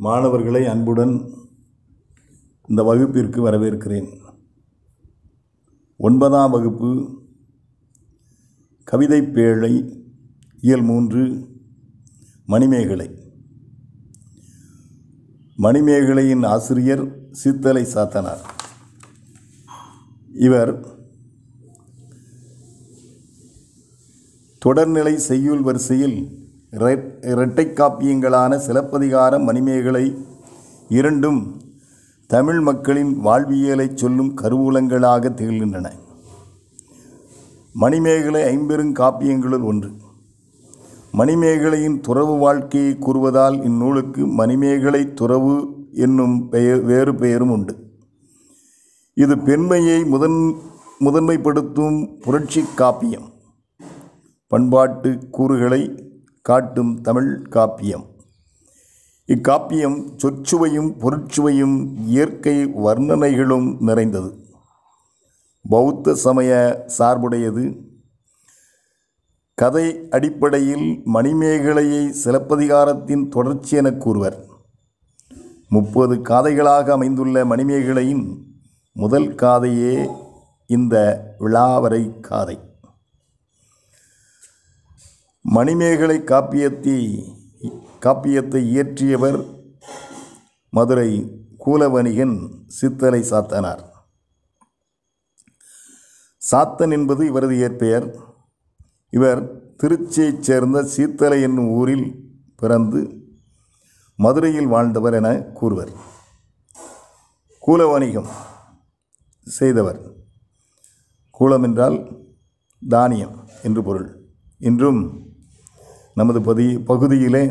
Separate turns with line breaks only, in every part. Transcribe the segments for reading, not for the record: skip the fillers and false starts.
மாணவர்களை அன்புடன் இந்த வகுப்பிற்கு வரவேற்கிறேன். 9ஆம் வகுப்பு கவிதை பேழை இயல் 3 மணிமேகலை. மணிமேகலையின் ஆசிரியர் சித்தலை சாத்தனார். இவர் தொடர்நிலை செய்யுள் வரிசையில் இரட்டை காப்பியங்களான சிலப்பதிகாரம், மணிமேகலை இரண்டும் தமிழ் மக்களின் வாழ்வியலை சொல்லும் கருவூலங்களாக திகழ்கின்றன. மணிமேகலை ஐம்பெருங்காப்பியங்களுள் ஒன்று. மணிமேகலையின் துறவு வாழ்க்கையை கூறுவதால் இந்நூலுக்கு மணிமேகலை துறவு என்னும் வேறு பெயரும் உண்டு. இது பெண்மையை முதன்மைப்படுத்தும் புரட்சி காப்பியம். பண்பாட்டு கூறுகளை காட்டும் தமிழ் காப்பியம். இக்காப்பியம் சொற்சுவையும் பொருட்சுவையும் இயற்கை வர்ணனைகளும் நிறைந்தது. பௌத்த சமய சார்புடையது. கதை அடிப்படையில் மணிமேகலையை சிலப்பதிகாரத்தின் தொடர்ச்சி என கூறுவர். 30 காதைகளாக அமைந்துள்ள மணிமேகலையின் முதல் காதையே இந்த விளாவரை காதை. மணிமேகலை காப்பியத்தை இயற்றியவர் மதுரை கூலவணிகன் சித்தலை சாத்தனார். சாத்தன் என்பது இவரது இயற்பெயர். இவர் திருச்சியைச் சேர்ந்த சீத்தலை என்னும் ஊரில் பிறந்து மதுரையில் வாழ்ந்தவர் என கூறுவர். கூலவணிகம் செய்தவர். கூலம் என்றால் தானியம் என்று பொருள். இன்றும் நமது பகுதியிலே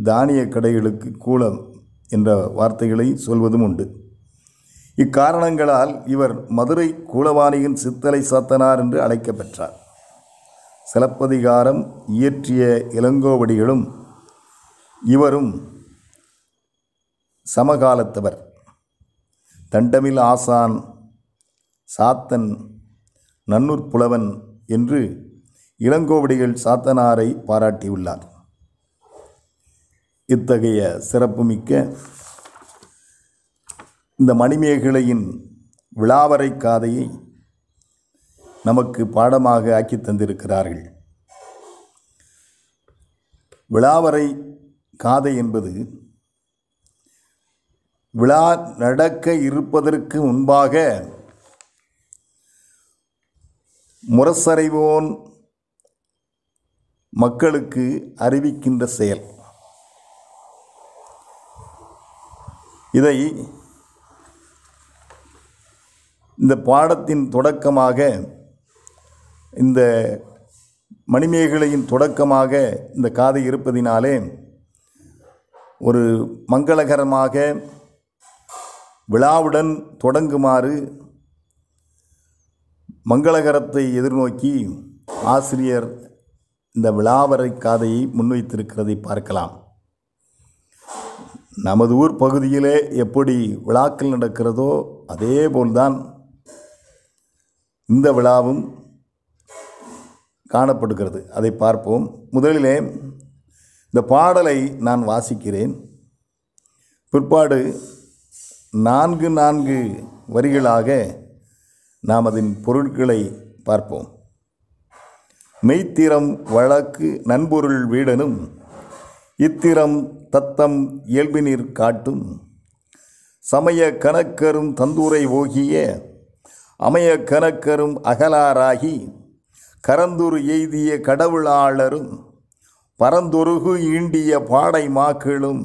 தானிய கடைகளுக்கு கூலம் என்ற வார்த்தைகளை சொல்வதும் உண்டு. இக்காரணங்களால் இவர் மதுரை கூலவாணியின் சித்தலை சாத்தனார் என்று அழைக்கப்பெற்றார். சிலப்பதிகாரம் இயற்றிய இளங்கோவடிகளும் இவரும் சமகாலத்தவர். தண்டமில் ஆசான், சாத்தன், நன்னூற் புலவன் என்று இளங்கோவடிகள் சாத்தனாரை பாராட்டியுள்ளார். இத்தகைய சிறப்புமிக்க இந்த மணிமேகலையின் விளாவரை காதையை நமக்கு பாடமாக ஆக்கி தந்திருக்கிறார்கள். விளாவரை காதை என்பது விழா நடக்க இருப்பதற்கு முன்பாக முரசறைவோன் மக்களுக்கு அறிவிக்கின்ற செயல். இதை இந்த பாடத்தின் தொடக்கமாக, இந்த மணிமேகலையின் தொடக்கமாக இந்த காதை இருப்பதினாலே ஒரு மங்களகரமாக விழாவுடன் தொடங்குமாறு மங்களகரத்தை எதிர்நோக்கி ஆசிரியர் இந்த விளாவரை காதையை முன்வைத்திருக்கிறதை பார்க்கலாம். நமது ஊர் பகுதியிலே எப்படி விழாக்கள் நடக்கிறதோ அதே போல்தான் இந்த விழாவும் காணப்படுகிறது. அதை பார்ப்போம். முதலிலே இந்த பாடலை நான் வாசிக்கிறேன். பிற்பாடு 4 வரிகளாக நாம் அதன் பொருட்களை பார்ப்போம். மெய்த்திறம் வழக்கு நன்பொருள் வீடனும் இத்திரம் தத்தம் இயல்பினிற் காட்டும் சமய கணக்கரும் தந்துரை ஓகிய அமைய கணக்கரும் அகலாராகி கரந்துரு எய்திய கடவுளாளரும் பரந்தொருகு ஈண்டிய பாடை மாக்களும்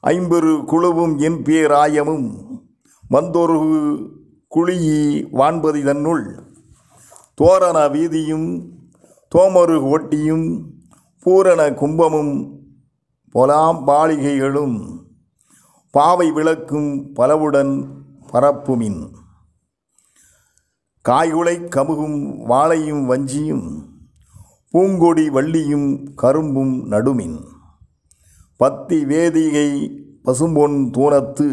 ஐம்பெரு குழுவும் என் பேராயமும் வந்தொருகு குழியி வான்பதி தன்னுள் தோரண வீதியும் தோமரு ஒட்டியும் பூரண கும்பமும் பொலாம்பாளிகைகளும் பாவை விளக்கும் பலவுடன் பரப்புமின் காய்குலை கமுகும் வாழையும் வஞ்சியும் பூங்கொடி வள்ளியும் கரும்பும் நடுமின் பத்தி வேதிகை பசும்பொன் தூணத்து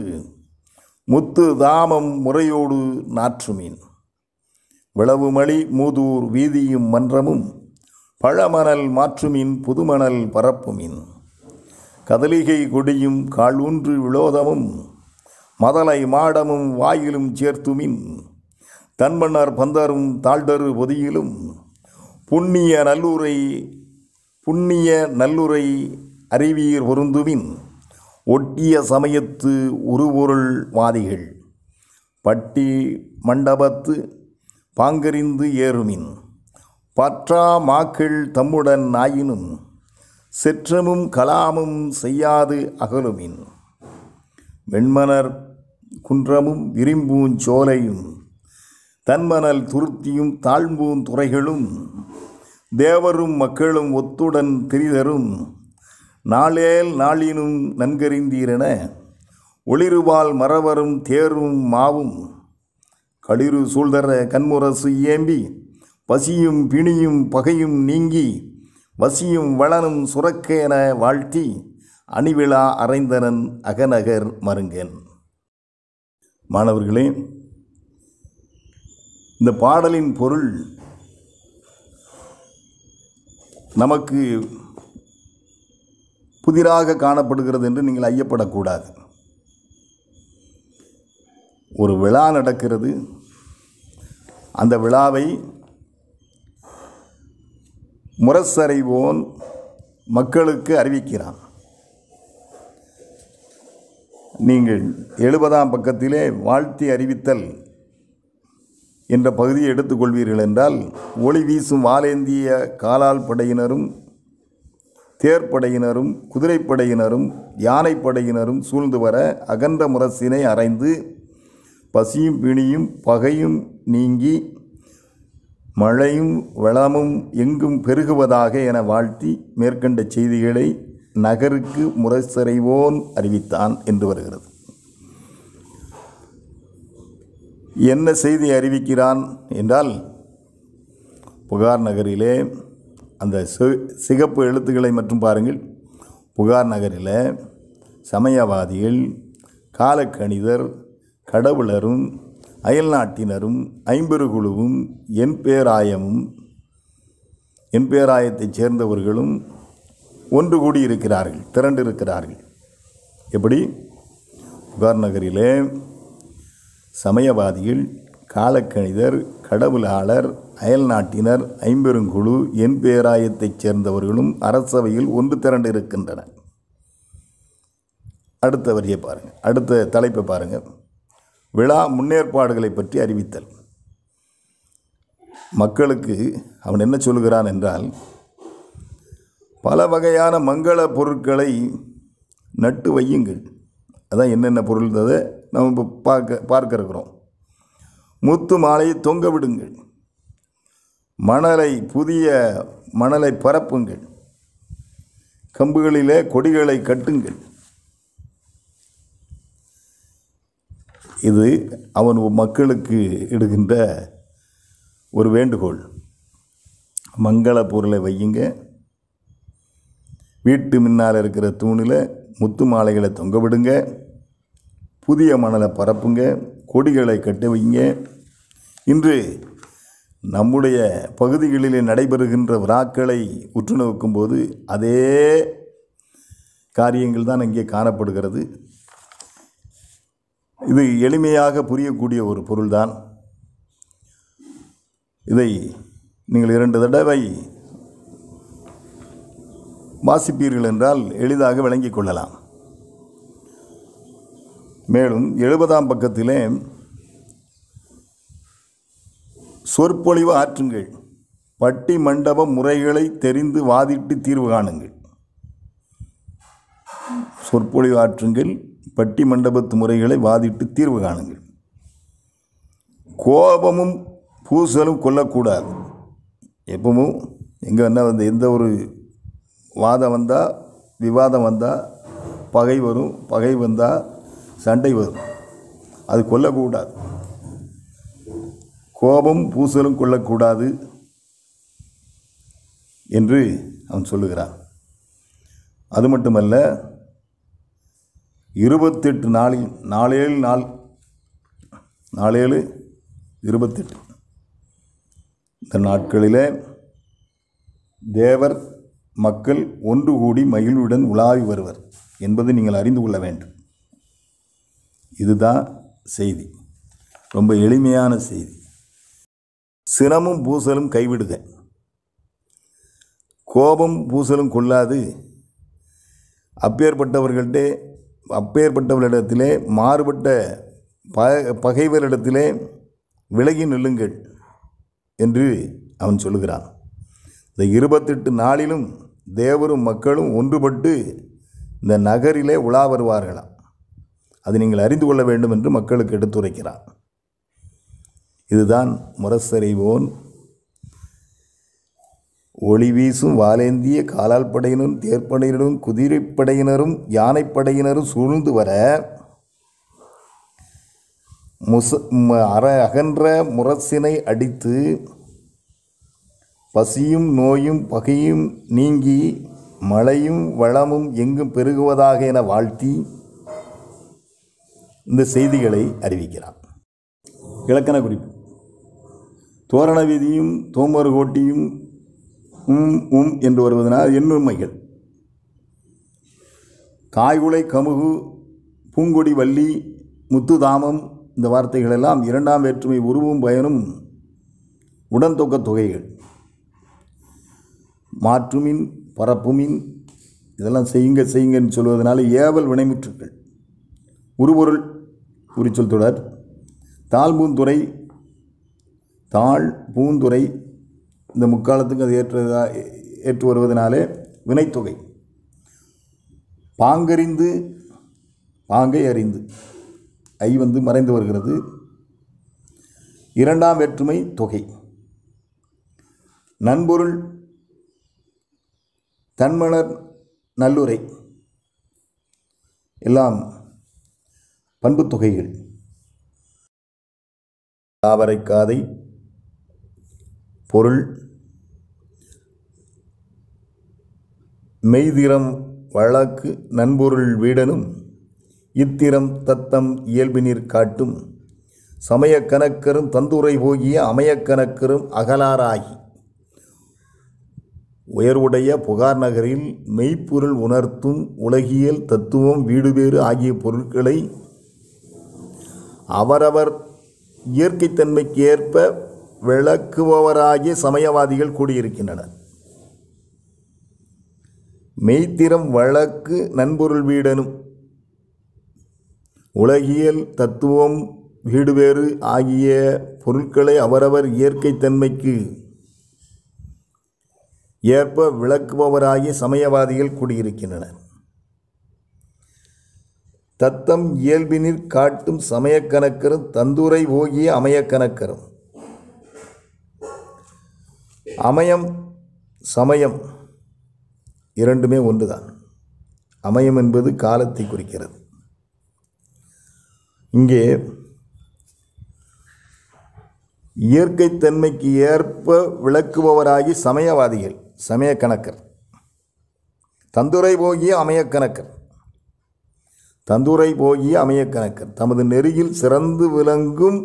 முத்து தாமம் முறையோடு நாற்றுமின் விளவுமளி மூதூர் வீதியும் மன்றமும் பழமணல் மாற்றுமின் புதுமணல் பரப்புமின் கதலிகை கொடியும் காலூன்று விலோதமும் மதலை மாடமும் வாயிலும் சேர்த்துமின் தன்மன்னர் பந்தரும் தாழ்தரு பொதியிலும் புண்ணிய நல்லுரை அறிவீர் பொருந்துமின் ஒட்டிய சமயத்து உருபொருள் வாதிகள் பட்டி மண்டபத்து பாங்கறிந்து ஏறுமின் பற்றா மாக்கள் தம்முடன் ஆயினும் செற்றமும் கலாமும் செய்யாது அகலுமின் வெண்மணர் குன்றமும் விரிம்பூஞ்சோலையும் தன்மணல் துருத்தியும் தாழ்ம்பூந்துறைகளும் தேவரும் மக்களும் ஒத்துடன் திரிதரும் நாளேல் நாளினும் நன்கறிந்தீரென ஒளிருவால் மறவரும் தேரும் மாவும் களிறு சூழ்தர கண்முரசு ஏம்பி பசியும் பிணியும் பகையும் நீங்கி வசியும் வளனும் சுரக்க என வாழ்த்தி அணிவிழா அறைந்தனன் அகநகர் மருங்கன். மாணவர்களே, இந்த பாடலின் பொருள் நமக்கு புதிராக காணப்படுகிறது என்று நீங்கள் ஐயப்படக்கூடாது. ஒரு விழா நடக்கிறது. அந்த விழாவை முரசறைவோன் மக்களுக்கு அறிவிக்கிறான். நீங்கள் 70ஆம் பக்கத்திலே வாழ்த்தி அறிவித்தல் என்ற பகுதியை எடுத்துக்கொள்வீர்கள் என்றால், ஒளி வீசும் வாளேந்திய காலால் படையினரும் தேர்ப்படையினரும் குதிரைப்படையினரும் யானைப்படையினரும் சூழ்ந்து வர அகன்ற முரசினை அறைந்து பசியும் பிணியும் பகையும் நீங்கி மழையும் வளமும் எங்கும் பெருகுவதாக என வாழ்த்தி மேற்கண்ட செய்திகளை நகருக்கு முரசறைவோன் அறிவித்தான் என்று வருகிறது. என்ன செய்தி அறிவிக்கிறான் என்றால், புகார் நகரிலே அந்த சிகப்பு எழுத்துக்களை மட்டும் பாருங்கள். புகார் நகரில் சமயவாதிகள், காலக்கணிதர், கடவுளரும் அயல்நாட்டினரும் ஐம்பெருகுழுவும் என் பேராயத்தைச் சேர்ந்தவர்களும் ஒன்று கூடியிருக்கிறார்கள், திரண்டிருக்கிறார்கள். எப்படி? புகார் நகரிலே சமயவாதிகள், காலக்கணிதர், கடவுளாளர், அயல்நாட்டினர், ஐம்பெருங்குழு, என் பேராயத்தைச் சேர்ந்தவர்களும் அரசவையில் ஒன்று திரண்டிருக்கின்றனர். அடுத்த வரியை பாருங்கள், அடுத்த தலைப்பை பாருங்கள். விழா முன்னேற்பாடுகளை பற்றி அறிவித்தல். மக்களுக்கு அவன் என்ன சொல்கிறான் என்றால், பல வகையான மங்கள பொருட்களை நட்டு வையுங்கள். அதான் என்னென்ன பொருள் அதை நம்ம பார்க்க இருக்கிறோம். முத்து மாலையை தொங்க விடுங்கள், புதிய மணலை பரப்புங்கள், கம்புகளிலே கொடிகளை கட்டுங்கள். இது அவன் மக்களுக்கு இடுகின்ற ஒரு வேண்டுகோள். மங்கள பொருளை வையுங்க, வீட்டு முன்னால் இருக்கிற தூணில் முத்து மாலைகளை தொங்க விடுங்க, புதிய மணலை பரப்புங்க, கொடிகளை கட்ட வைங்க. இன்று நம்முடைய பகுதிகளிலே நடைபெறுகின்ற விழாக்களை உற்று நோக்கும்போது அதே காரியங்கள் தான் இங்கே காணப்படுகிறது. இது எளிமையாக புரியக்கூடிய ஒரு பொருள்தான். இதை நீங்கள் 2 தடவை வாசிப்பீர்கள் என்றால் எளிதாக விளங்கிக் கொள்ளலாம். மேலும் 70ஆம் பக்கத்திலே சொற்பொழிவு ஆற்றுங்கள், பட்டி மண்டப முறைகளை தெரிந்து வாதிட்டு தீர்வு காணுங்கள். சொற்பொழிவு ஆற்றுங்கள், பட்டி மண்டபத்து முறைகளை வாதிட்டு தீர்வு காணுங்கள். கோபமும் பூசலும் கொள்ளக்கூடாது. எப்பவும் எங்கே என்ன எந்த ஒரு வாதம் வந்தால், விவாதம் வந்தால் பகை வரும், பகை வந்தால் சண்டை வரும். அது கொள்ளக்கூடாது. கோபம் பூசலும் கொள்ளக்கூடாது என்று அவன் சொல்லுகிறான். அது மட்டுமல்ல, 28 நாளில் 4 28 இந்த நாட்களில் தேவர் மக்கள் ஒன்று கூடி மகிழ்வுடன் உலாவி வருவர் என்பதை நீங்கள் அறிந்து கொள்ள வேண்டும். இதுதான் செய்தி. ரொம்ப எளிமையான செய்தி. சினமும் பூசலும் கைவிடுக. கோபம் பூசலும் கொள்ளாது அப்பேற்பட்டவர்களிடத்திலே மாறுபட்ட பகைவரிடத்திலே விலகி நில்லுங்கள் என்று அவன் சொல்லுகிறான். இந்த 28 நாளிலும் தேவரும் மக்களும் ஒன்றுபட்டு இந்த நகரிலே உலா வருவார்களாம். அது நீங்கள் அறிந்து கொள்ள வேண்டும் என்று மக்களுக்கு எடுத்துரைக்கிறான். இதுதான் முரசறைவோன் ஒளி வீசும் வாலேந்திய காலால் படையினரும் தேர்ப்படையினரும் குதிரைப்படையினரும் யானைப்படையினரும் சூழ்ந்து வர அகன்ற முரசினை அடித்து பசியும் நோயும் பகையும் நீங்கி மழையும் வளமும் எங்கும் பெருகுவதாக என வாழ்த்தி இந்த செய்திகளை அறிவிக்கிறான். இலக்கண குறிப்பு. தோரண வீதியும் தோமர் கோட்டியும் என்று வருவதனால் எண்ணுமைகள். காய்குலை கமுகு பூங்கொடி வள்ளி முத்துதாமம் இந்த வார்த்தைகளெல்லாம் இரண்டாம் வேற்றுமை உருவும் பயனும் உடன்தொக்க தொகைகள். மாற்றுமின் பரப்புமின் இதெல்லாம் செய்யுங்கன்னு சொல்வதனால ஏவல் வினைமுற்றுக்கள். உருபொருள் உரிச்சொல் தொடர். தாழ்பூந்துறை தாழ் பூந்துறை இந்த முக்காலத்துக்கு அது ஏற்று வருவதனாலே வினைத்தொகை. பாங்கறிந்து பாங்கை அறிந்து ஐ மறைந்து வருகிறது. இரண்டாம் வேற்றுமை தொகை. நண்பொருள் தன்மலர் நல்லுரை எல்லாம் பண்பு தொகைகள். தாவரைக்காதை பொருள் மெய்திறம் வழக்கு நண்பொருள் வீடனும் இத்திரம் தத்தம் இயல்பினிற் காட்டும் சமயக்கணக்கரும் தந்துரை போகிய அமையக்கணக்கரும் அகலாராகி உயர்வுடைய புகார் நகரில் மெய்ப்பொருள் உணர்த்தும் உலகியல் தத்துவம் வீடுபேறு ஆகிய பொருட்களை அவரவர் இயற்கைத்தன்மைக்கு ஏற்ப விளக்குபவராகிய சமயவாதிகள் கூடியிருக்கின்றனர். மெய்த்திறம் வழக்கு நண்பொருள் வீடனும் உலகியல் தத்துவம் வீடுவேறு ஆகிய பொருட்களை அவரவர் இயற்கைத்தன்மைக்கு ஏற்ப விளக்குபவராகிய சமயவாதிகள் கூடியிருக்கின்றனர். தத்தம் இயல்பினிற் காட்டும் சமயக்கணக்கரும் தந்துரை போகிய அமையக்கணக்கரும். அமையம் சமயம் இரண்டுமே ஒன்றுதான். அமையம் என்பது காலத்தை குறிக்கிறது. இங்கே இயற்கைத்தன்மைக்கு ஏற்ப விளக்குபவராகி சமயவாதிகள் சமயக்கணக்கர். தந்துரை போகிய அமையக்கணக்கர். தந்துரை போகிய அமையக்கணக்கர் தமது நெறியில் சிறந்து விளங்கும்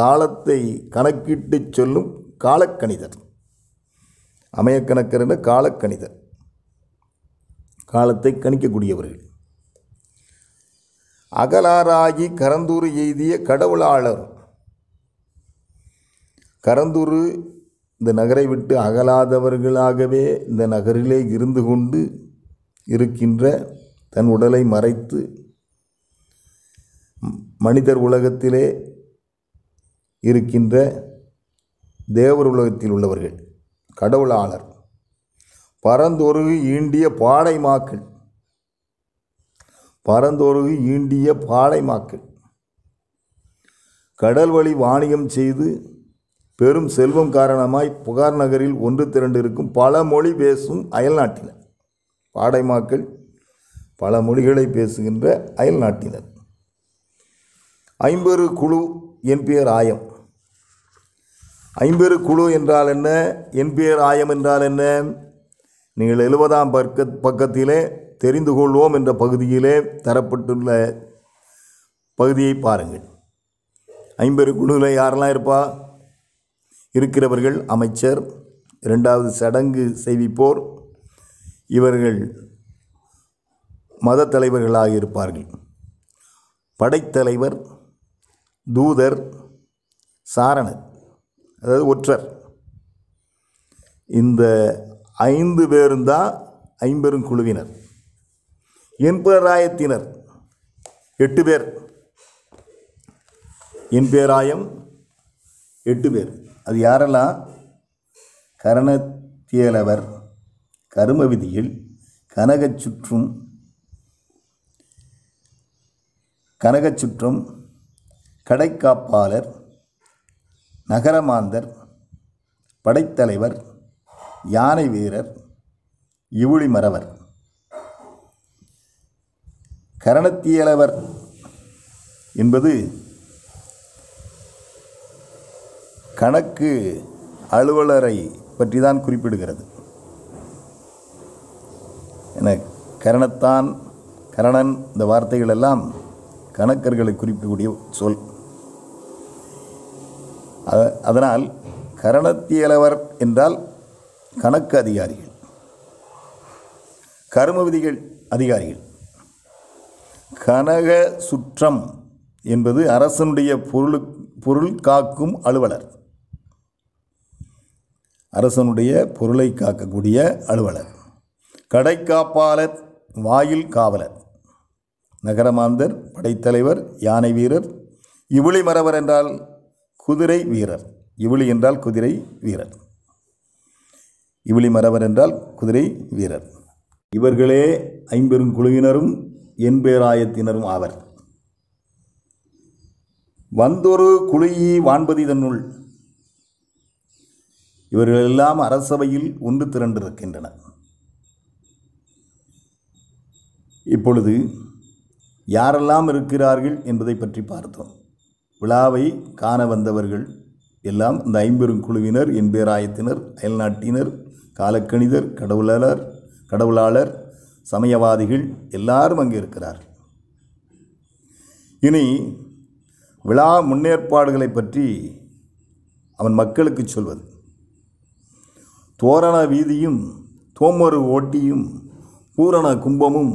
காலத்தை கணக்கிட்டு சொல்லும் காலக்கணிதர். அமையக்கணக்கர் என்ற காலக்கணிதர், காலத்தை கணிக்கக்கூடியவர்கள். அகலாராகி கரந்தூறு எய்திய கடவுளாளர். கரந்தூறு இந்த நகரை விட்டு அகலாதவர்களாகவே இந்த நகரிலே இருந்து கொண்டு இருக்கின்ற தன் உடலை மறைத்து மனிதர் உலகத்திலே இருக்கின்ற தேவர் உலகத்தில் உள்ளவர்கள் கடவுளாளர். பரந்தொருகு ஈண்டிய பாடைமாக்கள். பரந்தொருகு ஈண்டிய பாடைமாக்கள் கடல் வழி வாணிகம் செய்து பெரும் செல்வம் காரணமாய் புகார் நகரில் ஒன்று திரண்டு இருக்கும் பல மொழி பேசும் அயல் நாட்டினர். பாடைமாக்கள் பல மொழிகளை பேசுகின்ற அயல் நாட்டினர். ஐம்பெரு குழு என்பேர் ஆயம். ஐம்பெரு குழு என்றால் என்ன, என்பேர் ஆயம் என்றால் என்ன? நீங்கள் 70ஆம் பக்கத்திலே தெரிந்து கொள்வோம் என்ற பகுதியிலே தரப்பட்டுள்ள பகுதியை பாருங்கள். ஐம்பெரு குழுவில் யாரெல்லாம் இருப்பா? இருக்கிறவர்கள் அமைச்சர், இரண்டாவது சடங்கு செய்விப்போர், இவர்கள் மத தலைவர்களாக இருப்பார்கள். படைத்தலைவர், தூதர், சாரணர், அதாவது ஒற்றர். இந்த 5 பேரும் தான் ஐம்பெரும் குழுவினர். என்பேராயத்தினர் 8 பேர். என்பேராயம் 8 பேர். அது யாரெல்லாம்? கரணத்தியலவர், கரும விதியில் கனகச்சுற்றம், கடைக்காப்பாளர், நகரமாந்தர், படைத்தலைவர், யானை வீரர், இவுளி மறவர். கரணத்தியலவர் என்பது கணக்கு அலுவலரை பற்றி தான் குறிப்பிடுகிறது. என கரணன் இந்த வார்த்தைகள் எல்லாம் கணக்கர்களை குறிப்பிடக்கூடிய சொல். அதனால் கரணத்தியலவர் என்றால் கணக்கு அதிகாரிகள், கரும விதிகள் அதிகாரிகள். கனக சுற்றம் என்பது அரசனுடைய பொருள் காக்கும் அலுவலர், அரசனுடைய பொருளை காக்கக்கூடிய அலுவலர். கடைக்காப்பாளர், வாயில் காவலர். நகரமாந்தர், படைத்தலைவர், யானை வீரர். இவுளி மறவர் என்றால் குதிரை வீரர். இவுளி என்றால் குதிரை வீரர். இவுளி மறவர் என்றால் குதிரை வீரர். இவர்களே ஐம்பெருங்குழுவினரும் என்பேராயத்தினரும் ஆவர். வந்தொரு குழுயி வான்பதி தன்னுள். இவர்களெல்லாம் அரசவையில் ஒன்று திரண்டிருக்கின்றனர். இப்பொழுது யாரெல்லாம் இருக்கிறார்கள் என்பதை பற்றி பார்த்தோம். விழாவை காண வந்தவர்கள் எல்லாம் இந்த ஐம்பெருங்குழுவினர், என்பேராயத்தினர், அயல்நாட்டினர், காலக்கணிதர், கடவுளாளர், சமயவாதிகள் எல்லாரும் அங்கே இருக்கிறார். இனி விழா முன்னேற்பாடுகளை பற்றி அவன் மக்களுக்கு சொல்வது. தோரண வீதியும் தோமரு ஓட்டியும் பூரண கும்பமும்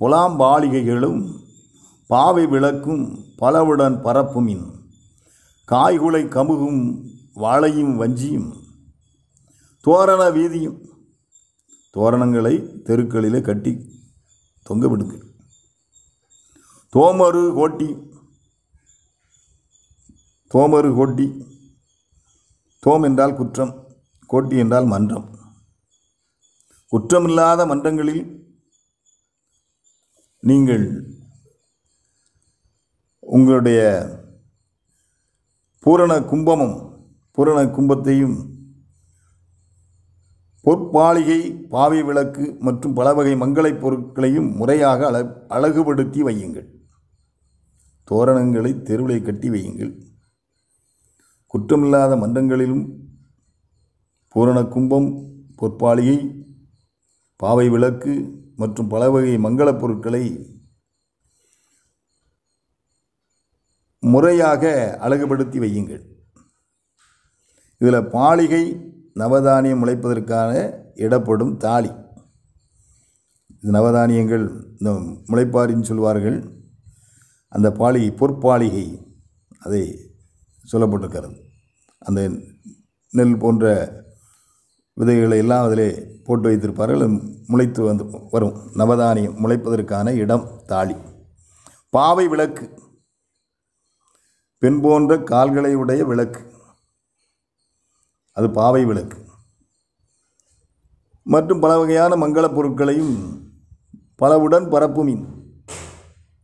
புலாம்பாளிகைகளும் பாவை விளக்கும் பலவுடன் பரப்புமின் காய்குலை கமுகும் வாழையும் வஞ்சியும். தோரண வீதியும், தோரணங்களை தெருக்களிலே கட்டி தொங்க விடுங்கள். தோமரு கோட்டி, தோம் என்றால் குற்றம், கோட்டி என்றால் மன்றம். குற்றமில்லாத மன்றங்களில் நீங்கள் உங்களுடைய பூரண கும்பத்தையும் பொற்பாளிகை, பாவை விளக்கு மற்றும் பல வகை மங்களைப் பொருட்களையும் முறையாக அழகுபடுத்தி வையுங்கள். தோரணங்களை தெருவிலை கட்டி வையுங்கள். குற்றமில்லாத மன்றங்களிலும் பூரண கும்பம், பொற்பாளிகை, பாவை விளக்கு மற்றும் பல வகை மங்களப் பொருட்களை முறையாக அழகுபடுத்தி வையுங்கள். இதில் பாளிகை நவதானியம் முளைப்பதற்கான இடப்படும் தாலி. இது நவதானியங்கள் இந்த முளைப்பாரின்னு சொல்வார்கள். அந்த பாளிகை பொற்பாளிகை அதை சொல்லப்பட்டிருக்கிறது. அந்த நெல் போன்ற விதைகளை எல்லாம் அதிலே போட்டு வைத்திருப்பார்கள். முளைத்து வரும் நவதானியம் முளைப்பதற்கான இடம் தாலி. பாவை விளக்கு, பெண் போன்ற கால்களை உடைய விளக்கு, அது பாவை விளக்கு. மற்றும் பல வகையான மங்களப் பொருட்களையும் பலவுடன் பரப்புமின்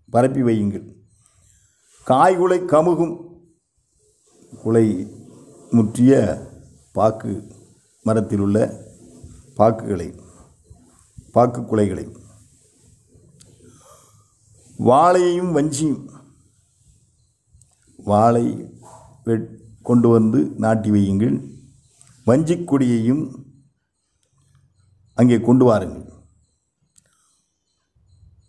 பரப்பி வையுங்கள். காய்குலை கமுகும், குலை முற்றிய பாக்கு மரத்தில் உள்ள பாக்கு குலைகளை, வாழையையும் வஞ்சியும், வாழை கொண்டு வந்து நாட்டி வையுங்கள். வஞ்சிக் கொடியையும் அங்கே கொண்டு வாருங்கள்.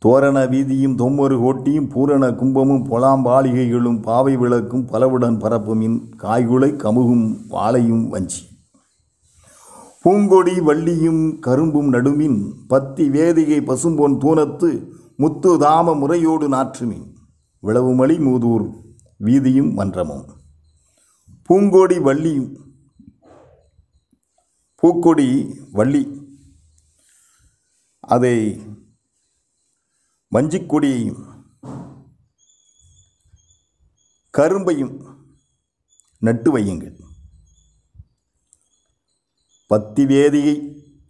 தோரண வீதியும் தொம்மொரு கோட்டியும் பூரண கும்பமும் பொலாம்பாளிகைகளும் பாவை விளக்கும் பலவுடன் பரப்புமின் காய்குலை கமுகும் வாழையும் வஞ்சி. பூங்கொடி வள்ளியும் கரும்பும் நடுமின் பத்தி வேதிகை பசும்பொன் தூணத்து முத்து தாம முறையோடு நாற்றுமின் விளவுமலி மூதூர் வீதியும் மன்றமும். பூங்கொடி வள்ளியும், பூக்கொடி வள்ளி, அதை வஞ்சிக்கொடியையும் கரும்பையும் நட்டு வையுங்கள். பத்தி வேதிகை,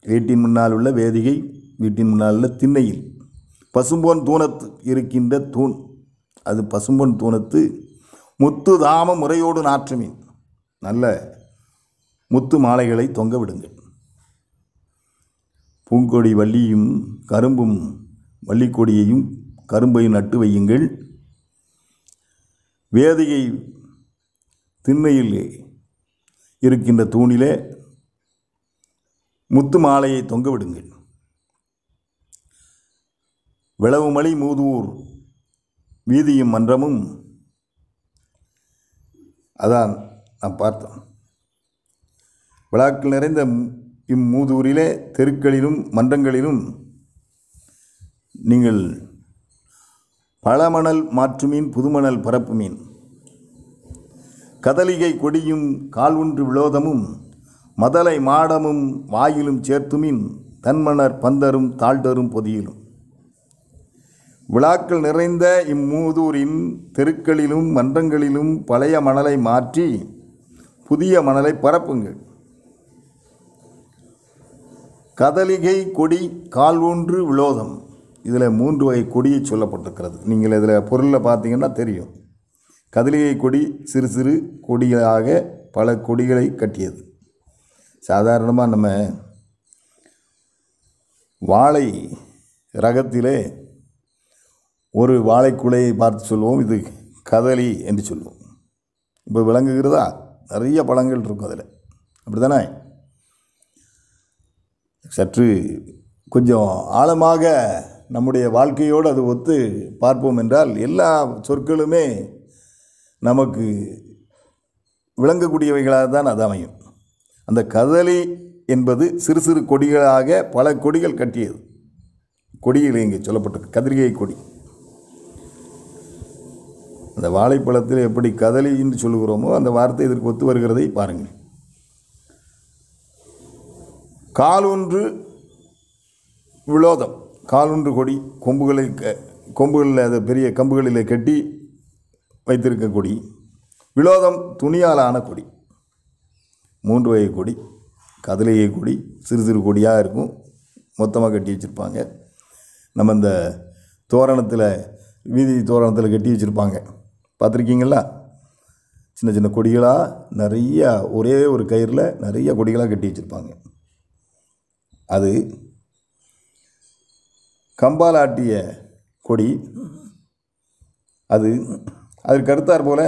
வீட்டின் முன்னால் உள்ள வேதிகை, வீட்டின் முன்னால் உள்ள திண்ணையில் பசும்பொன் தூணத்து இருக்கின்ற தூண், அது பசும்பொன் தூணத்து முத்து தாம முறையோடு நாற்றுமீன், நல்ல முத்து மாலைகளை தொங்க விடுங்கள். பூங்கொடி வள்ளியும் கரும்பும், வள்ளிக்கொடியையும் கரும்பையும் நட்டு வையுங்கள். வேதிகை திண்ணையில் இருக்கின்ற தூணிலே முத்து மாலையை தொங்க விடுங்கள். விளவுமலி மூதூர் வீதியும் மன்றமும், அதான் நாம் பார்த்தோம். விழாக்கள் நிறைந்த இம்மூதூரிலே தெருக்களிலும் மன்றங்களிலும் நீங்கள் பழமணல் மாற்றுமீன், புதுமணல் பரப்புமீன், கதலிகை கொடியும் கால் ஒன்று விலோதமும் மதலை மாடமும் வாயிலும் சேர்த்துமின் தன்மணர் பந்தரும் தாழ்தரும் பொதியிலும். விழாக்கள் நிறைந்த இம்மூதூரின் தெருக்களிலும் மன்றங்களிலும் பழைய மணலை மாற்றி புதிய மணலை பரப்புங்கள். கதலிகை கொடி கால் ஒன்று விலோதம், இதில் 3 வகை கொடியை சொல்லப்பட்டிருக்கிறது. நீங்கள் இதில் பொருளில் பார்த்தீங்கன்னா தெரியும். கதலிகை கொடி சிறு சிறு கொடியாக பல கொடிகளை கட்டியது. சாதாரணமாக நம்ம வாழை ரகத்திலே ஒரு வாழைக்குலையை பார்த்து சொல்லுவோம், இது கதலி என்று சொல்லுவோம். இப்போ விளங்குகிறதா? நிறைய பழங்கள் இருக்கும் அதில், அப்படி தானே? சற்று கொஞ்சம் ஆழமாக நம்முடைய வாழ்க்கையோடு அது ஒத்து பார்ப்போம் என்றால் எல்லா சொற்களுமே நமக்கு விளங்கக்கூடியவைகளாக தான் அது அமையும். அந்த கதலி என்பது சிறு சிறு கொடிகளாக பல கொடிகள் கட்டியது. கொடியில் இங்கே சொல்லப்பட்டிருக்கு கதிரிகை கொடி. அந்த வாழைப்பழத்தில் எப்படி கதலி என்று சொல்லுகிறோமோ அந்த வார்த்தை இதற்கு ஒத்து வருகிறதை பாருங்கள். காலொன்று விலோதம், காலொன்று கொடி, கொம்புகளில் அது பெரிய கம்புகளில் கட்டி வைத்திருக்க கொடி. விலோதம் துணியாலான கொடி. 3 வகை கொடி. கதலிகை கொடி சிறு சிறு கொடியாக இருக்கும், மொத்தமாக கட்டி வச்சுருப்பாங்க. நம்ம இந்த தோரணத்தில், வீதி தோரணத்தில் கட்டி வச்சுருப்பாங்க, பார்த்துருக்கீங்களா? சின்ன சின்ன கொடிகளாக நிறையா ஒரே ஒரு கயிறில் நிறைய கொடிகளாக கட்டி வச்சுருப்பாங்க. அது கம்பால் ஆட்டிய கொடி. அதற்கு அடுத்தாற் போல்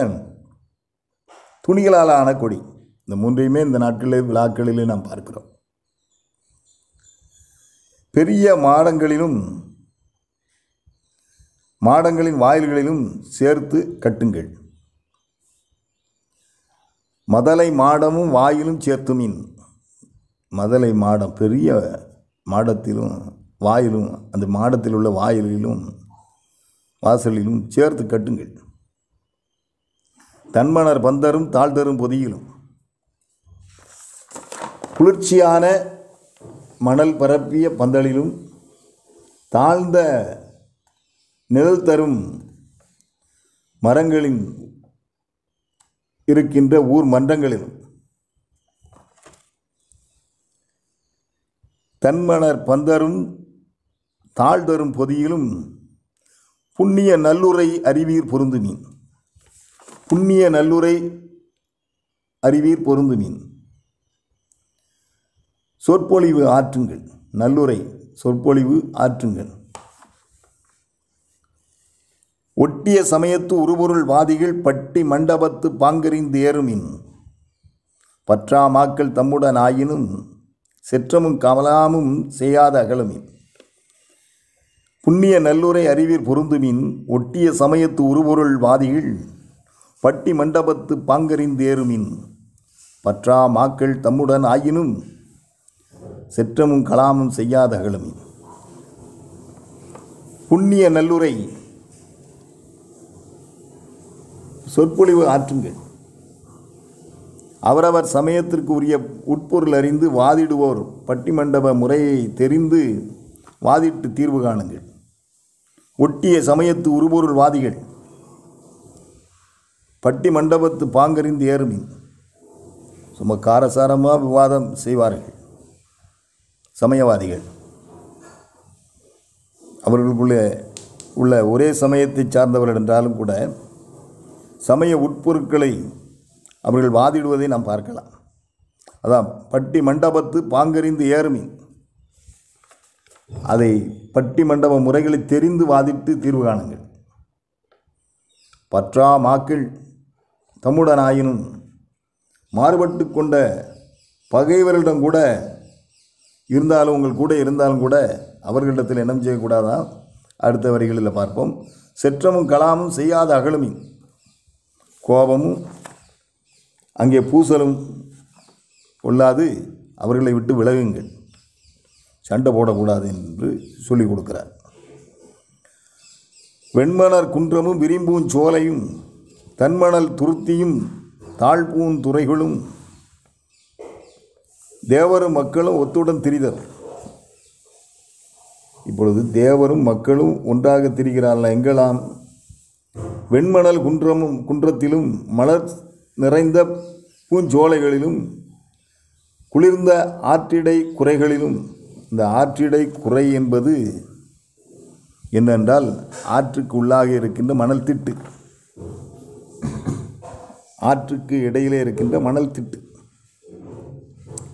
துணிகளால் ஆன கொடி. இந்த 3ஐயுமே இந்த நாட்களிலே விழாக்களிலே நாம் பார்க்கிறோம். பெரிய மாடங்களின் வாயில்களிலும் சேர்த்து கட்டுங்கள். மதலை மாடமும் வாயிலும் சேர்த்துமின். மதலை மாடம், பெரிய மாடத்திலும் வாயிலும், அந்த மாடத்தில் உள்ள வாயிலிலும் வாசலிலும் சேர்த்து கட்டுங்கள். தன்மணர் பந்தரும் தாழ்தரும் பொதியிலும். குளிர்ச்சியான மணல் பரப்பிய பந்தலிலும் தாழ்ந்த நிழல் தரும் மரங்களின் இருக்கின்ற ஊர் மன்றங்களிலும் தன்மணர் பந்தரும் தாழ்தரும் பொதியிலும் புண்ணிய நல்லுரை அறிவீர் பொருந்துமீன். புண்ணிய நல்லுரை அறிவீர் பொருந்துமீன். சொற்பொழிவு ஆற்றுங்கள். நல்லுரை சொற்பொழிவு ஆற்றுங்கள். ஒட்டிய சமயத்து உருபொருள் வாதிகள் பட்டி மண்டபத்து பாங்கறிந்து ஏறுமின். பற்றா மாக்கள் தம்முடன் ஆயினும் செற்றமும் கமலாமும் செய்யாத அகலமின். புண்ணிய நல்லுரை அறிவீர் பொருந்துமின். ஒட்டிய சமயத்து உருபொருள் வாதிகள் பட்டி மண்டபத்து பாங்கறிந்து ஏறுமின். பற்றா மாக்கள் தம்முடன் ஆயினும் செற்றமும் கலாமும் செய்யாத அகலுமி. புண்ணிய நல்லுரை சொற்பொழிவு ஆற்றுங்கள். அவரவர் சமயத்திற்கு உரிய உட்பொருள் அறிந்து வாதிடுவோர் பட்டிமண்டப முறையை தெரிந்து வாதிட்டு தீர்வு காணுங்கள். ஒட்டிய சமயத்து உருபொருள் வாதிகள் பட்டி மண்டபத்து பாங்கறிந்து ஏறுமின். சும்மா காரசாரமாக விவாதம் செய்வார்கள் சமயவாதிகள். அவர்களுக்குள்ளே உள்ள ஒரே சமயத்தை சார்ந்தவர்கள் என்றாலும் கூட சமய உட்பொருட்களை அவர்கள் வாதிடுவதை நாம் பார்க்கலாம். அதான் பட்டி மண்டபத்து பாங்கறிந்து ஏறுமின். அதை பட்டி மண்டப முறைகளை தெரிந்து வாதிட்டு தீர்வு காணுங்கள். பற்றா மாக்கள் தம்முடனாயினும் மாறுபட்டு கொண்ட பகைவர்களிடம் கூட இருந்தாலும் உங்கள் கூட இருந்தாலும் கூட அவர்களிடத்தில் என்ன செய்யக்கூடாதான் அடுத்த வரிகளில் பார்ப்போம். செற்றமும் கலாமும் செய்யாத அகலுமின். கோபமும் அங்கே பூசலும் கொள்ளாது அவர்களை விட்டு விலகுங்கள், சண்டை போடக்கூடாது என்று சொல்லிக் கொடுக்கிறார். வெண்மணர் குன்றமும் விரிம்பூன் சோலையும் தன்மணல் துருத்தியும் தாழ்பூன் துறைகளும் தேவரும் மக்களும் ஒத்துடன் திரிதர். இப்பொழுது தேவரும் மக்களும் ஒன்றாக திரிகிறார்கள். எங்கெல்லாம்? வெண்மணல் குன்றத்திலும் மலர் நிறைந்த பூஞ்சோலைகளிலும் குளிர்ந்த ஆற்றிடை குறைகளிலும். இந்த ஆற்றிடை குறை என்பது என்னென்றால் ஆற்றுக்கு உள்ளாக இருக்கின்ற மணல் திட்டு, ஆற்றுக்கு இடையிலே இருக்கின்ற மணல் திட்டு,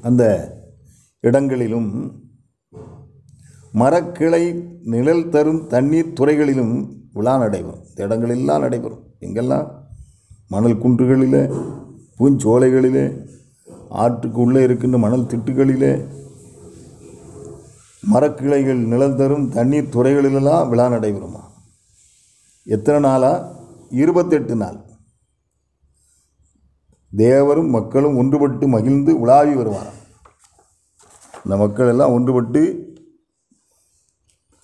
அந்த இடங்களிலும் மரக்கிளை நிழல் தரும் தண்ணீர் துறைகளிலும் விழா நடைபெறும். இந்த இடங்களெல்லாம் நடைபெறும். எங்கெல்லாம்? மணல் குன்றுகளிலே, பூஞ்சோலைகளிலே, ஆற்றுக்கு உள்ளே இருக்கின்ற மணல் திட்டுகளிலே, மரக்கிளைகள் நிழல் தரும் தண்ணீர் துறைகளிலெல்லாம் விழா நடைபெறுமா? எத்தனை நாளா? 28 நாள். தேவரும் மக்களும் ஒன்றுபட்டு மகிழ்ந்து உலாவி வருவாராம். இந்த மக்கள் எல்லாம் ஒன்றுபட்டு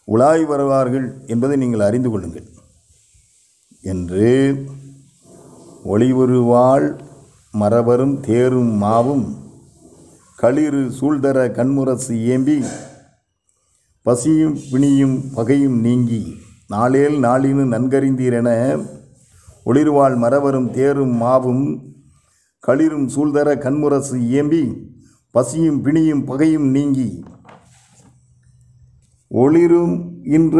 உலாவி வருவார்கள் என்பதை நீங்கள் அறிந்து கொள்ளுங்கள் என்று ஒளிவுருவாள் மரபரும் தேரும் மாவும் களிறு சூழ்தர கண்முரசு ஏம்பி பசியும் பிணியும் பகையும் நீங்கி நாளேல் நாளினு நன்கறிந்தீரென ஒளிர்வாள் மரபரும் தேரும் மாவும் களிரும் சூழ்தர கண்முரசு ஏம்பி பசியும் பிணியும் பகையும் நீங்கி ஒளிரும் இன்ற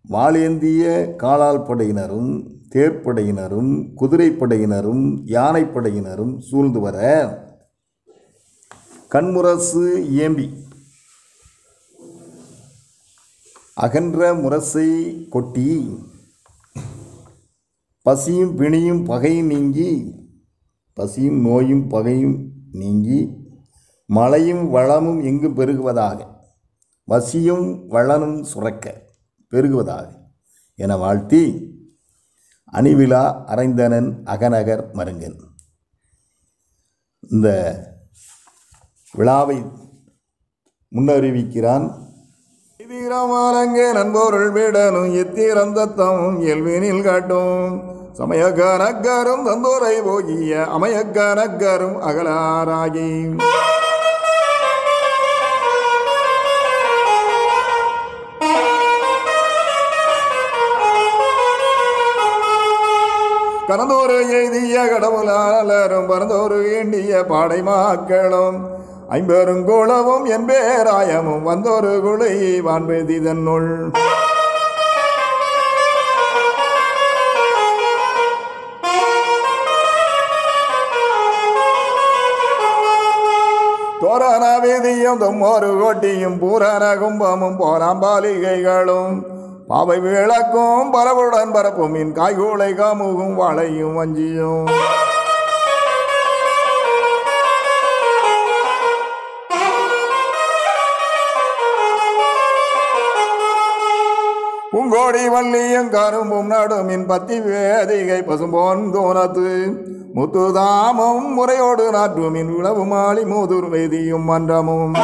வாளேந்திய காலால் படையினரும் தேர்ப்படையினரும் குதிரைப்படையினரும் யானைப்படையினரும் சூழ்ந்து வர கண்முரசு ஏம்பி அகன்ற முரசை கொட்டி பசியும் பிணியும் பகையும் நீங்கி, பசியும் நோயும் பகையும் நீங்கி மழையும் வளமும் எங்கு பெருகுவதாக, வசியும் வளனும் சுரக்க பெருகுவதாக என வாழ்த்தி அணிவிழா அரைந்தனன் அகநகர் மருங்கன். இந்த விழாவை முன்னறிவிக்கிறான். நண்பொருள் விடனும் எத்திரந்தத்தமும் இயல்பினில் காட்டும் சமயக்காரக்கரும் தந்தோரை போகிய அமையக்காரக்கரும் அகலாராகி கனந்தோறு எய்திய கடவுளாளரும் பரந்தோறு எண்ணிய பாடை மாக்களும் ஐம்பெருங்கோளவும் என்பேராயமும் வந்தோரு குலை வான்பெய்தி தன்னுள் தோரண வீதியும் தொம்மோரு கோட்டியும் பூரண கும்பமும் போராம்பாலிகைகளும் பாவை விளக்கும் பரவுடன் பரப்பும் மின் காய்கூளை காமுகும் வாழையும் வஞ்சியும் பூங்கோடி வள்ளியும் கரும்பும் நடுமின் பத்தி வேதிகை பசும்போன் தோனத்து முத்துதாமும் முறையோடு நாற்றுமின் உளவு மாலி மூதுர் வேதியும் மன்றமும்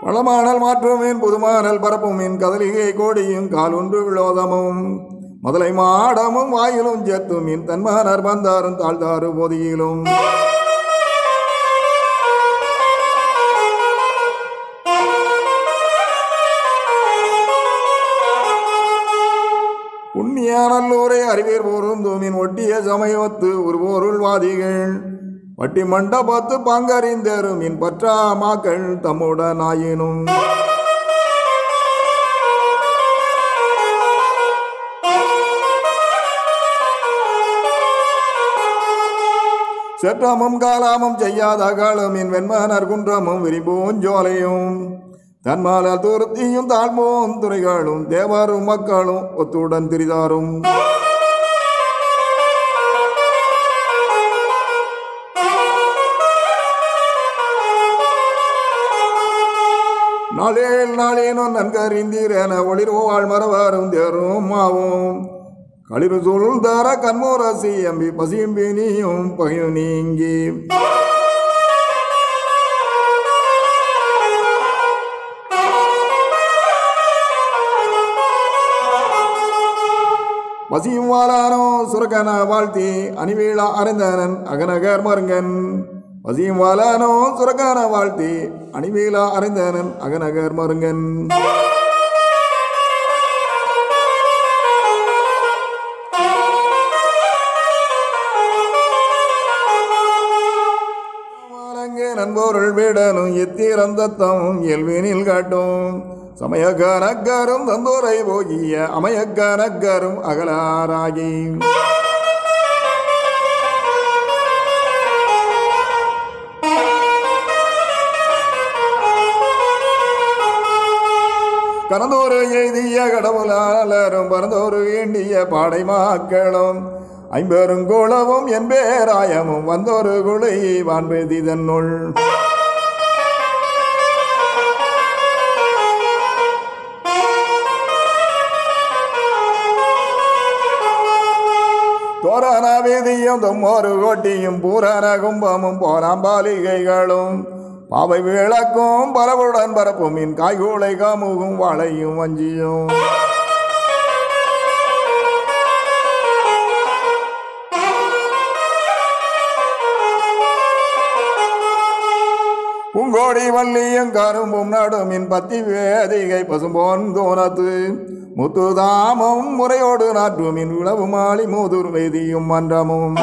பழமானல் மாற்றுமின் புதுமானல் பரப்புமின் கதலிகை கோடியும் கால் ஒன்று விழோதமும் முதலை மாடமும் வாயிலும் சேத்துமின் தன்மானர் வந்தாரும் தாழ்ந்தாறு போதியிலும் புண்ணிய நல்லூரை அறிவியர் பொருந்துமின் ஒட்டிய சமயத்து ஒரு பொருள்வாதிகள் வட்டி மண்டபத்து பங்கறிந்தருமின் பற்றா மாக்கள் தம்முடனாயினும் செற்றமும் காலாமும் செய்யாத காலமின் வெண்மனர் குன்றமும் விரிபூஞ்சோலையும் தன்மாலால் துருத்தியும் தாழ்மோன் துறைகளும் தேவரும் மக்களும் ஒத்துடன் திரிதாரும் நாளேல் நாளேனும் நன்கறிந்தீரென ஒளிர்வாழ் மரவாரும் தேரும் மாவும் களிறு சொல் தர கண்மோரசி அம்பி பசியம்பி நீயும் பகையும் நீங்கி வசியும் வாரானோ சுரகன வாழ்த்தி அணிவீழா அரைந்தனன் அகநகர் மருங்கன் வசியும் வாலானோ சுரகன வாழ்த்தி அணிவீழா அரைந்தனன் அகநகர் மருங்கன் நண்பொருள் வீடனும் எத்திரந்தத்தமும் இயல்பினில் காட்டும் சமயக்கனக்கரும் தந்தோரை போகிய அமையக்கனக்கரும் அகலாராகி கனந்தோரு எய்திய கடவுளாளரும் பரந்தோரு வேண்டிய பாடை மாக்களும் ஐம்பெருங்கோளவும் என்பேராயமும் வந்தோரு குழை வான்பெய்தி தன்னுள் தோரண வேதியும் தொம்மோரு கோட்டியும் பூரண கும்பமும் போராம்பாலிகைகளும் பாவை விளக்கும் பரவுடன் பரப்புமின் காய்கூளை காமுகும் வாழையும் வஞ்சியும் பூங்கோடி வள்ளியும் கரும்பும் நடுமின் பத்தி வேதிகை பசும்போன் கோணத்து முத்துதாமும் முறையோடு நாற்றுமின் உளவு மாலி மூதுர் வேதியும் மன்றமும்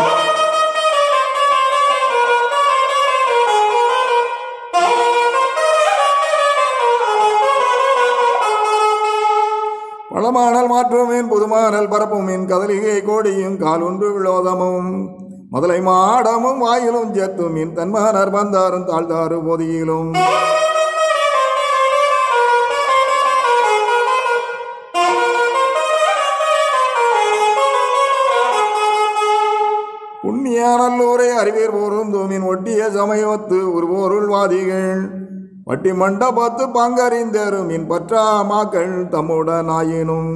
பழமானல் மாற்றுமின் புதுமானல் பரப்புமின் கதலிகை கோடியும் கால் ஒன்று விழோதமும் முதலை மாடமும் வாயிலும் சேத்துமின் தன்மானர் வந்தாரும் தாழ்ந்தாறு போதியிலும் புண்ணிய நல்லூரை அறிவியர் பொருந்துமின் ஒட்டிய சமயத்து ஒரு பொருள்வாதிகள் வட்டி மண்டபத்து பங்கறிந்தருமின் பற்றா மாக்கள் தம்முடனாயினும்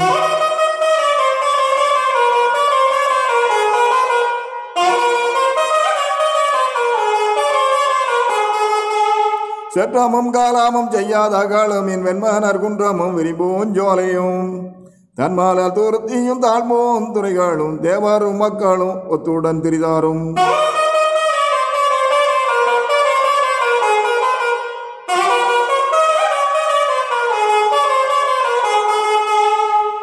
செற்றமும் காலாமும் செய்யாத காலமின் வெண்மனர் குன்றமும் விரிபூஞ்சோலையும் தன்மாலால் துருத்தியும் தாழ்மோன் துறைகளும் தேவரும் மக்களும் ஒத்துடன் திரிதாரும்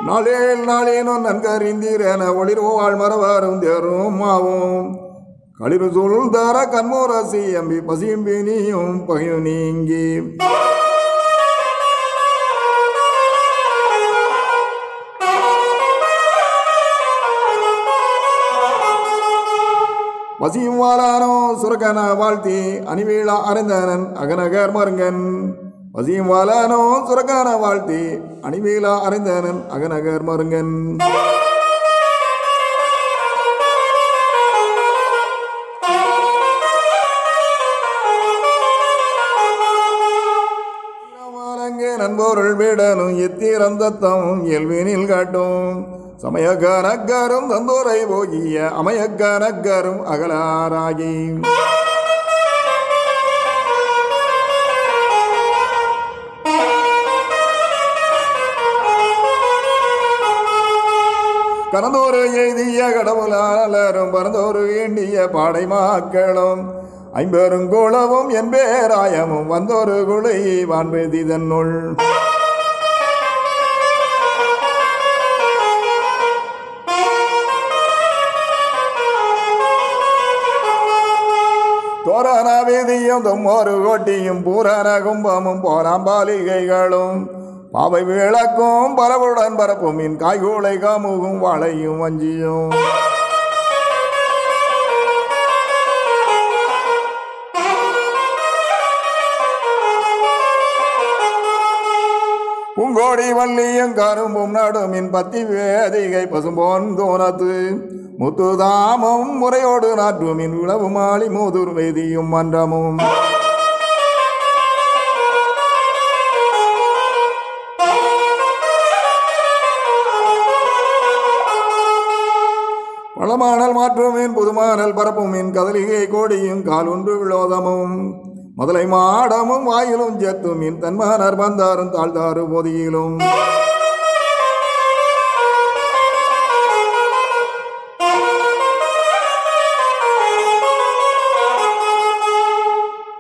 நாளேல் நாளேனும் நன்கறிந்தீரென ஒளிர்வாழ் மரவாரும் தேரும் மாவும் களிறு சொல் தர கண்மோரசி அம்பி பசியம்பி நீயும் பகையும் நீங்கி வசியும் வாரானோ சுரகன வாழ்த்தி அணிவீழா அரைந்தனன் அகநகர் மருங்கன் வசியும் வாலானோ சுரகன வாழ்த்தி அணிவீழா அரைந்தனன் அகநகர் மருங்கன் நண்பொருள் வீடனும் எத்திரம் தத்தமும் இயல்பினில் காட்டும் சமயக்கனக்கரும் தந்தோரை போகிய அமையக்கனக்கரும் அகலாராகி கனந்தோறு எய்திய கடவுளாளரும் பரந்தோறு வேண்டிய பாடை மாக்களும் ஐம்பெருங்கோளவும் என்பேராயமும் வந்தோரு குழை வான்பெய்தி தன்னுள் தோரான வேதியும் தொம்மோரு கோட்டியும் பூரான கும்பமும் போராம்பாலிகைகளும் பாவை விளக்கும் பரவுடன் பரப்பும் என் காய்கூளை காமுகும் வாழையும் வஞ்சியும் பூங்கோடி வள்ளியும் கரும்பும் நடுமின் பத்தி வேதிகை பசும்போன் தோனத்து முத்துதாமும் முறையோடு நாற்றுமின் உளவு மாளி மூதுர் வேதியும் மன்றமும் பழமானல் மாற்றுமின் புதுமானல் பரப்புமின் கதலிகை கோடியும் காலொன்று விளோதமும் முதலை மாடமும் வாயிலும் ஜெத்துமின் தன்மானர் வந்தாரும் தாழ்ந்தாறு பொதியிலும்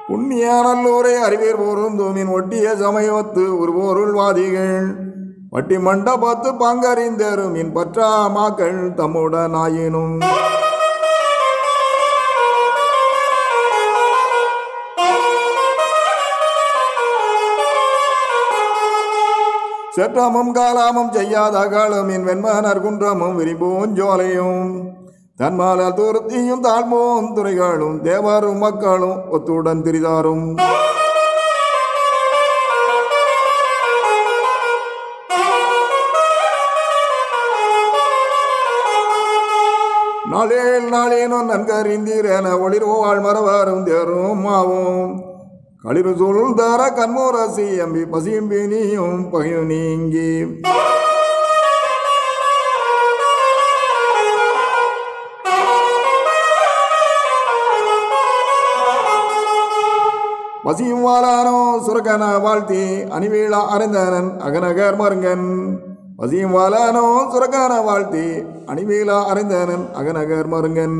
புண்ணிய நல்லூரை அறிவியர் பொருந்துமின் ஒட்டிய சமயத்து ஒருபொருள் வாதிகள் வட்டி மண்டபத்து பங்கறிந்தரும் மின் பற்றா மாக்கள் தம்முடன் ஆயினும் செற்றமும் காலாமும் செய்யாத காலமின் வெண்மனர் குன்றமும் விரிபூஞ்சோலையும் தன்மால துருத்தியும் தாழ்மோம் துறைகளும் தேவரும் மக்களும் ஒத்துடன் திரிதாரும் நாளேல் நாளேனும் நன்கறிந்தீரென ஒளிர்வாழ் மரவரும் தேரும் மாவும் களிறு சொல் தர கண்மோரசி அம்பி பசியம்பி நீயும் பகையும் நீங்கி பசியும் வாழானோ சுரக்கன வாழ்த்தி அணிவீழா அறிந்தனன் அகநகர் மருங்கன் பசியும் வாழானோ சுரக்கான வாழ்த்தி அணிவீழா அறிந்தனன் அகநகர் மருங்கன்